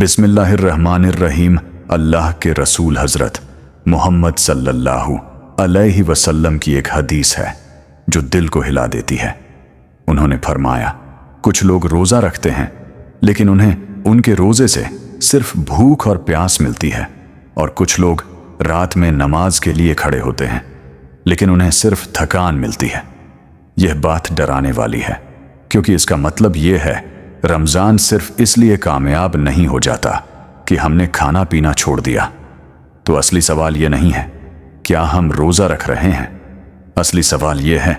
बिस्मिल्लाहिर्रहमानिर्रहीम। अल्लाह के रसूल हज़रत मोहम्मद सल्लल्लाहु अलैहि वसल्लम की एक हदीस है जो दिल को हिला देती है। उन्होंने फरमाया, कुछ लोग रोज़ा रखते हैं लेकिन उन्हें उनके रोज़े से सिर्फ भूख और प्यास मिलती है, और कुछ लोग रात में नमाज के लिए खड़े होते हैं लेकिन उन्हें सिर्फ थकान मिलती है। यह बात डराने वाली है, क्योंकि इसका मतलब यह है रमज़ान सिर्फ इसलिए कामयाब नहीं हो जाता कि हमने खाना पीना छोड़ दिया। तो असली सवाल यह नहीं है क्या हम रोज़ा रख रहे हैं, असली सवाल यह है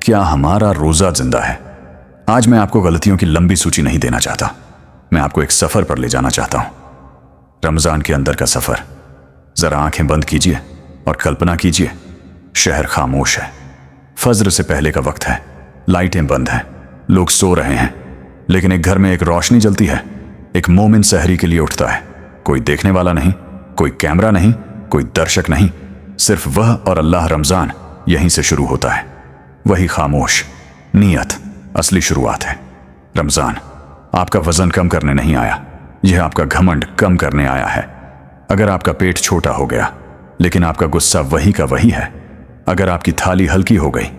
क्या हमारा रोज़ा जिंदा है। आज मैं आपको गलतियों की लंबी सूची नहीं देना चाहता, मैं आपको एक सफ़र पर ले जाना चाहता हूँ, रमज़ान के अंदर का सफ़र। ज़रा आंखें बंद कीजिए और कल्पना कीजिए, शहर खामोश है, फज्र से पहले का वक्त है, लाइटें बंद हैं, लोग सो रहे हैं, लेकिन एक घर में एक रोशनी जलती है। एक मोमिन सहरी के लिए उठता है, कोई देखने वाला नहीं, कोई कैमरा नहीं, कोई दर्शक नहीं, सिर्फ वह और अल्लाह। रमज़ान यहीं से शुरू होता है, वही खामोश नीयत असली शुरुआत है। रमज़ान आपका वज़न कम करने नहीं आया, यह आपका घमंड कम करने आया है। अगर आपका पेट छोटा हो गया लेकिन आपका गुस्सा वही का वही है, अगर आपकी थाली हल्की हो गई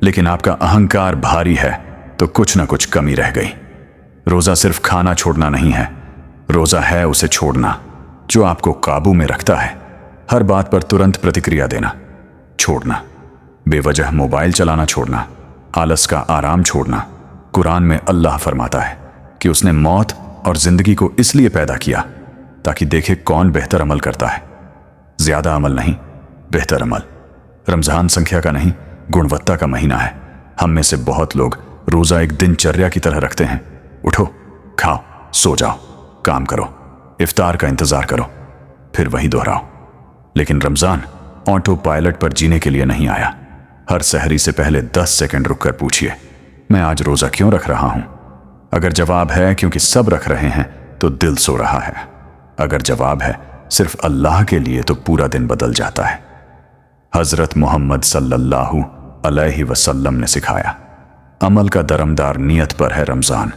लेकिन आपका अहंकार भारी है, तो कुछ ना कुछ कमी रह गई। रोज़ा सिर्फ खाना छोड़ना नहीं है, रोज़ा है उसे छोड़ना जो आपको काबू में रखता है। हर बात पर तुरंत प्रतिक्रिया देना छोड़ना, बेवजह मोबाइल चलाना छोड़ना, आलस का आराम छोड़ना। कुरान में अल्लाह फरमाता है कि उसने मौत और जिंदगी को इसलिए पैदा किया ताकि देखे कौन बेहतर अमल करता है। ज्यादा अमल नहीं, बेहतर अमल। रमज़ान संख्या का नहीं, गुणवत्ता का महीना है। हम में से बहुत लोग रोज़ा एक दिनचर्या की तरह रखते हैं। उठो, खाओ, सो जाओ, काम करो, इफ्तार का इंतजार करो, फिर वही दोहराओ। लेकिन रमज़ान ऑटो पायलट पर जीने के लिए नहीं आया। हर सहरी से पहले 10 सेकंड रुककर पूछिए, मैं आज रोज़ा क्यों रख रहा हूं? अगर जवाब है क्योंकि सब रख रहे हैं तो दिल सो रहा है। अगर जवाब है सिर्फ अल्लाह के लिए तो पूरा दिन बदल जाता है। हज़रत मोहम्मद सल्लल्लाहु अलैहि वसल्लम ने सिखाया, अमल का दरमदार नियत पर है रमज़ान।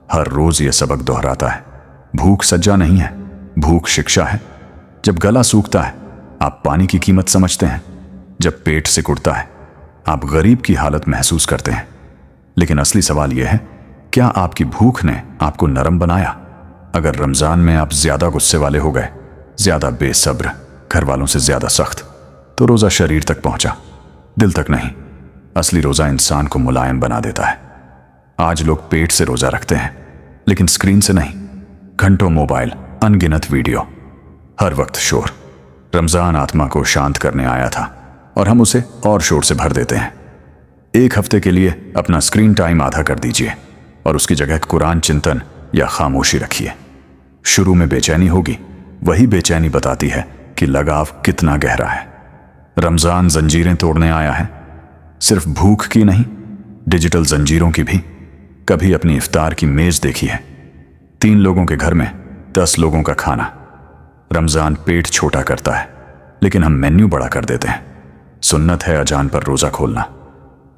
हर रोज़ ये सबक दोहराता है, भूख सज्जा नहीं है, भूख शिक्षा है। जब गला सूखता है आप पानी की कीमत समझते हैं, जब पेट सिकुड़ता है आप गरीब की हालत महसूस करते हैं। लेकिन असली सवाल यह है, क्या आपकी भूख ने आपको नरम बनाया? अगर रमज़ान में आप ज़्यादा गुस्से वाले हो गए, ज़्यादा बेसब्र, घर वालों से ज़्यादा सख्त, तो रोज़ा शरीर तक पहुंचा, दिल तक नहीं। असली रोज़ा इंसान को मुलायम बना देता है। आज लोग पेट से रोज़ा रखते हैं लेकिन स्क्रीन से नहीं। घंटों मोबाइल, अनगिनत वीडियो, हर वक्त शोर। रमज़ान आत्मा को शांत करने आया था और हम उसे और शोर से भर देते हैं। एक हफ्ते के लिए अपना स्क्रीन टाइम आधा कर दीजिए और उसकी जगह कुरान चिंतन या खामोशी रखिए। शुरू में बेचैनी होगी, वही बेचैनी बताती है कि लगाव कितना गहरा है। रमज़ान जंजीरें तोड़ने आया है, सिर्फ भूख की नहीं, डिजिटल जंजीरों की भी। कभी अपनी इफ्तार की मेज देखी है, 3 लोगों के घर में 10 लोगों का खाना। रमज़ान पेट छोटा करता है लेकिन हम मेन्यू बड़ा कर देते हैं। सुन्नत है अजान पर रोज़ा खोलना,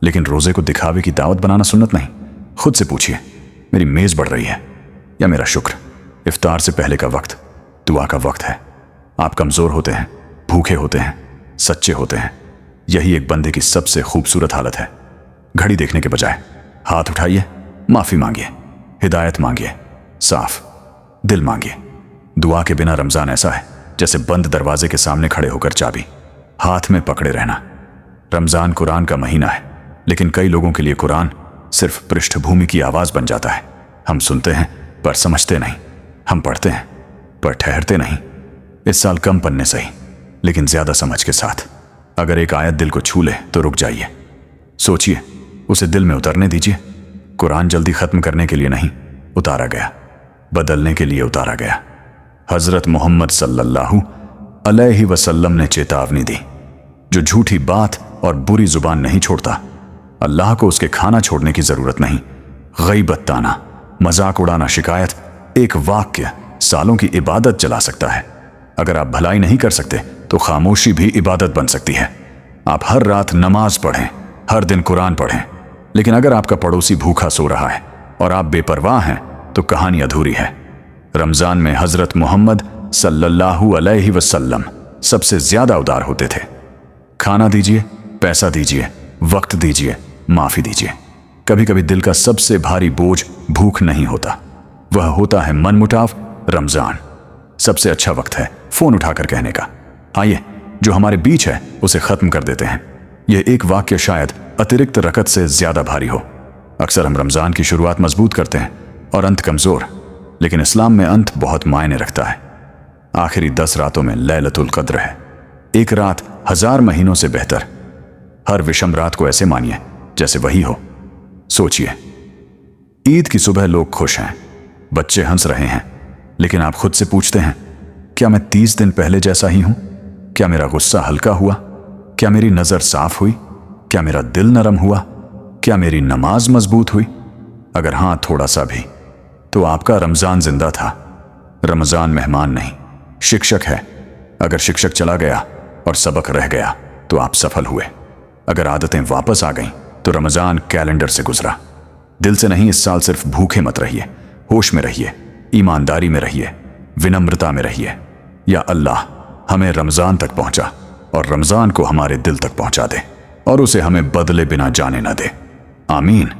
लेकिन रोज़े को दिखावे की दावत बनाना सुन्नत नहीं। खुद से पूछिए, मेरी मेज़ बढ़ रही है या मेरा शुक्र? इफ्तार से पहले का वक्त दुआ का वक्त है। आप कमज़ोर होते हैं, भूखे होते हैं, सच्चे होते हैं। यही एक बंदे की सबसे खूबसूरत हालत है। घड़ी देखने के बजाय हाथ उठाइए, माफ़ी मांगिए, हिदायत मांगिए, साफ दिल मांगिए। दुआ के बिना रमज़ान ऐसा है जैसे बंद दरवाजे के सामने खड़े होकर चाबी हाथ में पकड़े रहना। रमज़ान कुरान का महीना है, लेकिन कई लोगों के लिए कुरान सिर्फ पृष्ठभूमि की आवाज़ बन जाता है। हम सुनते हैं पर समझते नहीं, हम पढ़ते हैं पर ठहरते नहीं। इस साल कम पन्ने सही, लेकिन ज़्यादा समझ के साथ। अगर एक आयत दिल को छू ले तो रुक जाइए, सोचिए, उसे दिल में उतरने दीजिए। कुरान जल्दी ख़त्म करने के लिए नहीं उतारा गया, बदलने के लिए उतारा गया। हज़रत मोहम्मद सल्लल्लाहु अलैहि वसल्लम ने चेतावनी दी, जो झूठी बात और बुरी जुबान नहीं छोड़ता, अल्लाह को उसके खाना छोड़ने की ज़रूरत नहीं। गईबत, ताना, मजाक उड़ाना, शिकायत, एक वाक्य सालों की इबादत जला सकता है। अगर आप भलाई नहीं कर सकते तो खामोशी भी इबादत बन सकती है। आप हर रात नमाज पढ़ें, हर दिन कुरान पढ़ें, लेकिन अगर आपका पड़ोसी भूखा सो रहा है और आप बेपरवाह हैं तो कहानी अधूरी है। रमज़ान में हज़रत मोहम्मद सल्लल्लाहु अलैहि वसल्लम सबसे ज़्यादा उदार होते थे। खाना दीजिए, पैसा दीजिए, वक्त दीजिए, माफ़ी दीजिए। कभी कभी दिल का सबसे भारी बोझ भूख नहीं होता, वह होता है मनमुटाव। रमज़ान सबसे अच्छा वक्त है फ़ोन उठाकर कहने का, आइए जो हमारे बीच है उसे ख़त्म कर देते हैं। यह एक वाक्य शायद अतिरिक्त रकत से ज़्यादा भारी हो। अक्सर हम रमज़ान की शुरुआत मजबूत करते हैं और अंत कमज़ोर, लेकिन इस्लाम में अंत बहुत मायने रखता है। आखिरी 10 रातों में लैलतुल क़द्र है, एक रात 1000 महीनों से बेहतर। हर विषम रात को ऐसे मानिए जैसे वही हो। सोचिए, ईद की सुबह लोग खुश हैं, बच्चे हंस रहे हैं, लेकिन आप खुद से पूछते हैं, क्या मैं 30 दिन पहले जैसा ही हूं? क्या मेरा गुस्सा हल्का हुआ? क्या मेरी नज़र साफ हुई? क्या मेरा दिल नरम हुआ? क्या मेरी नमाज मजबूत हुई? अगर हां थोड़ा सा भी, तो आपका रमज़ान जिंदा था। रमज़ान मेहमान नहीं, शिक्षक है। अगर शिक्षक चला गया और सबक रह गया तो आप सफल हुए। अगर आदतें वापस आ गईं तो रमज़ान कैलेंडर से गुजरा। दिल से नहीं, इस साल सिर्फ भूखे मत रहिए, होश में रहिए, ईमानदारी में रहिए, विनम्रता में रहिए। या अल्लाह हमें रमज़ान तक पहुंचा और रमज़ान को हमारे दिल तक पहुंचा दे और उसे हमें बदले बिना जाने न दे। आमीन।